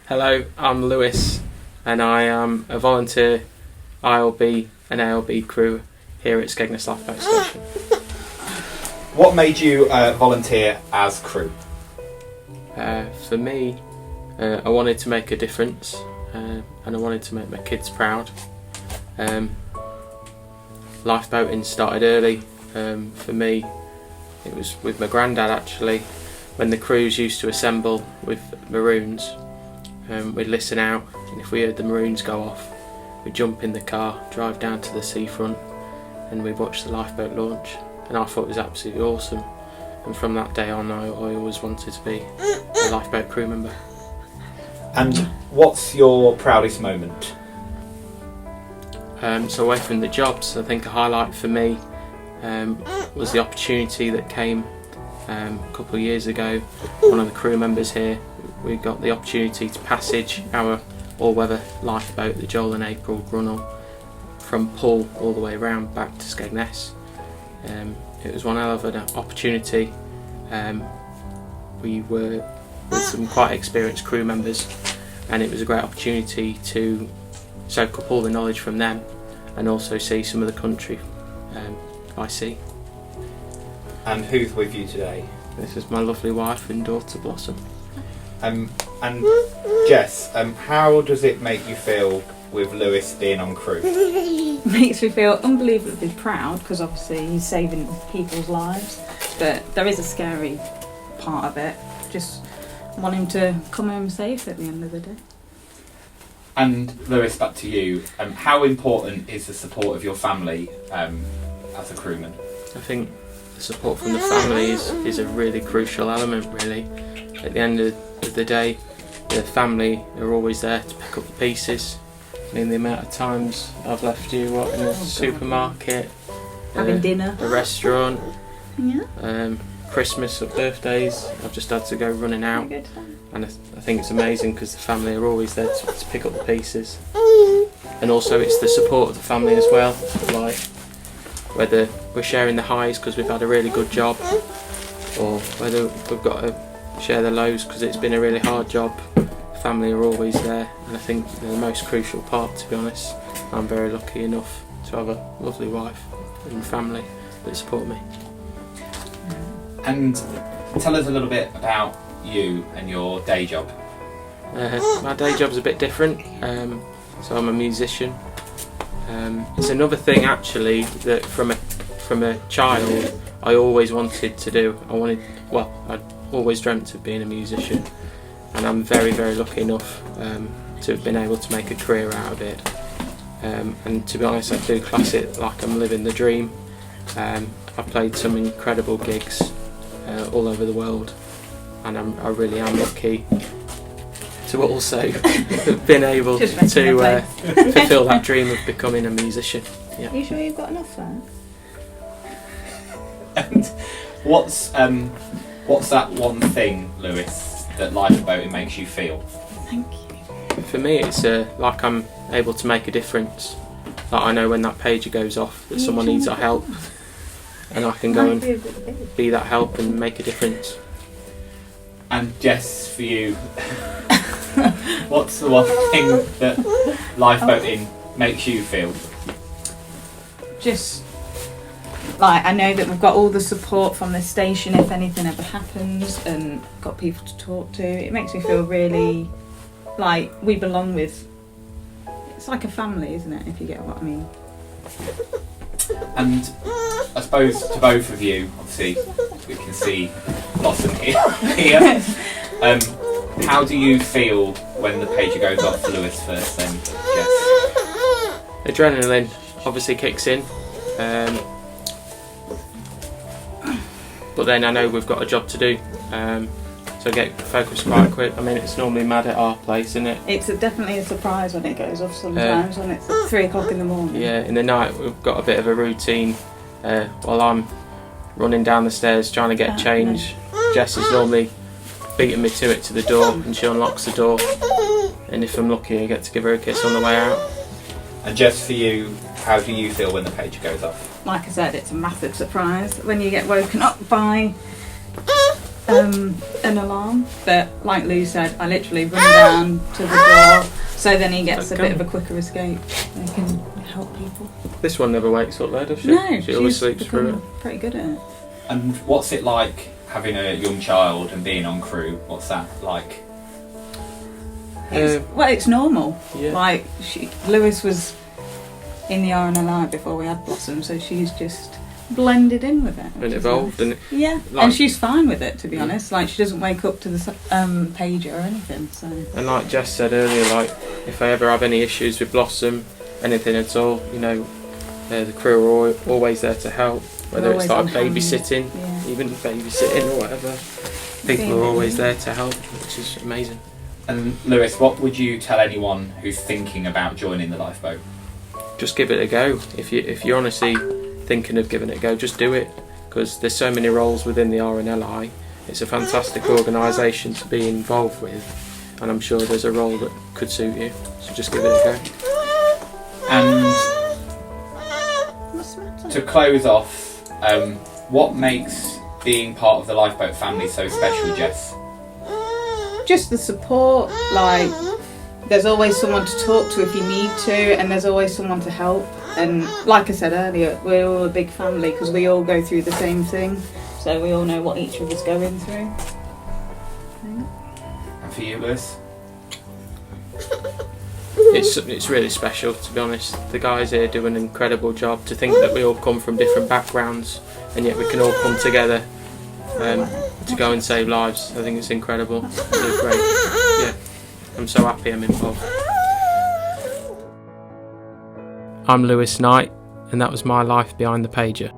Hello, I'm Lewis and I am a volunteer ILB and ALB crew here at Skegness Lifeboat Station. What made you volunteer as crew? For me, I wanted to make a difference and I wanted to make my kids proud. Lifeboating started early. For me, it was with my granddad actually. When the crews used to assemble with maroons, we'd listen out, and if we heard the maroons go off, we'd jump in the car, drive down to the seafront, and we'd watch the lifeboat launch. And I thought it was absolutely awesome. And from that day on, I always wanted to be a lifeboat crew member. And what's your proudest moment? So away from the jobs, I think a highlight for me was the opportunity that came a couple of years ago. One of the crew members here, we got the opportunity to passage our all-weather lifeboat, the Joel and April Grunnell, from Pull all the way around back to Skegness. It was one hell of an opportunity. We were with some quite experienced crew members, and it was a great opportunity to soak up all the knowledge from them and also see some of the country by sea. And who's with you today? This is my lovely wife and daughter Blossom. And Jess, how does it make you feel with Lewis being on crew? Makes me feel unbelievably proud because obviously he's saving people's lives, but there is a scary part of it. Just want him to come home safe at the end of the day. And Lewis, back to you. How important is the support of your family as a crewman? I think the support from the family is a really crucial element, really. At the end of the day, the family are always there to pick up the pieces. I mean, the amount of times I've left you in a supermarket, having dinner, a restaurant, yeah. Christmas or birthdays, I've just had to go running out. And I think it's amazing because the family are always there to pick up the pieces. And also it's the support of the family as well, like whether we're sharing the highs because we've had a really good job, or whether we've got to share the lows because it's been a really hard job. Family are always there, and I think they're the most crucial part, to be honest. I'm very lucky enough to have a lovely wife and family that support me. And tell us a little bit about you and your day job. My day job's a bit different, so I'm a musician. It's another thing actually that from a child I always wanted to do. I'd always dreamt of being a musician, and I'm very, very lucky enough to have been able to make a career out of it. And to be honest, I do class it like I'm living the dream. I've played some incredible gigs all over the world, and I really am lucky to also have been able to fulfil that dream of becoming a musician. Yeah. Are you sure you've got enough there? And what's that one thing, Lewis, that lifeboating makes you feel? Thank you. For me, it's like I'm able to make a difference. Like I know when that pager goes off that someone needs our help, and I can go and be that help and make a difference. And Jess, for you, what's the one thing that lifeboating makes you feel? Just like I know that we've got all the support from the station if anything ever happens, and got people to talk to. It makes me feel really like we belong with. It's like a family, isn't it? If you get what I mean. And I suppose to both of you, obviously we can see Blossom here. How do you feel when the pager goes off for Lewis first then, Jess? Adrenaline obviously kicks in, but then I know we've got a job to do, so I get focused quite quick. I mean, it's normally mad at our place, isn't it? It's definitely a surprise when it goes off sometimes, when it's at 3 o'clock in the morning. Yeah, in the night we've got a bit of a routine. While I'm running down the stairs trying to get change, Jess is normally beating me to it to the door, and she unlocks the door, and if I'm lucky I get to give her a kiss on the way out. And Jess, for you, how do you feel when the pager goes off? Like I said, it's a massive surprise when you get woken up by an alarm, but like Lou said, I literally run down to the door, so then he gets a bit of a quicker escape. They can help people. This one never wakes up though, does she? No, she always sleeps through it. Pretty good at it. And what's it like having a young child and being on crew? What's that like? It's normal. Yeah. Like Lewis was in the RNLI before we had Blossom, so she's just blended in with it. And evolved, nice. and yeah, like, and she's fine with it, to be honest. Like, she doesn't wake up to the pager or anything. So. And like Jess said earlier, like if I ever have any issues with Blossom, anything at all, you know, the crew are always there to help. Whether it's like babysitting, even babysitting or whatever, people are always there to help, which is amazing. And Lewis, what would you tell anyone who's thinking about joining the lifeboat? Just give it a go. If you're honestly thinking of giving it a go, just do it, because there's so many roles within the RNLI. It's a fantastic organisation to be involved with, and I'm sure there's a role that could suit you. So just give it a go. And to close off, what makes being part of the lifeboat family so special, Jess? Just the support, like there's always someone to talk to if you need to, and there's always someone to help. And like I said earlier, we're all a big family because we all go through the same thing, so we all know what each of us going through. And for you, Lewis? It's really special, to be honest. The guys here do an incredible job. To think that we all come from different backgrounds and yet we can all come together to go and save lives. I think it's incredible. They're great. Yeah, I'm so happy I'm involved. I'm Lewis Knight, and that was my life behind the pager.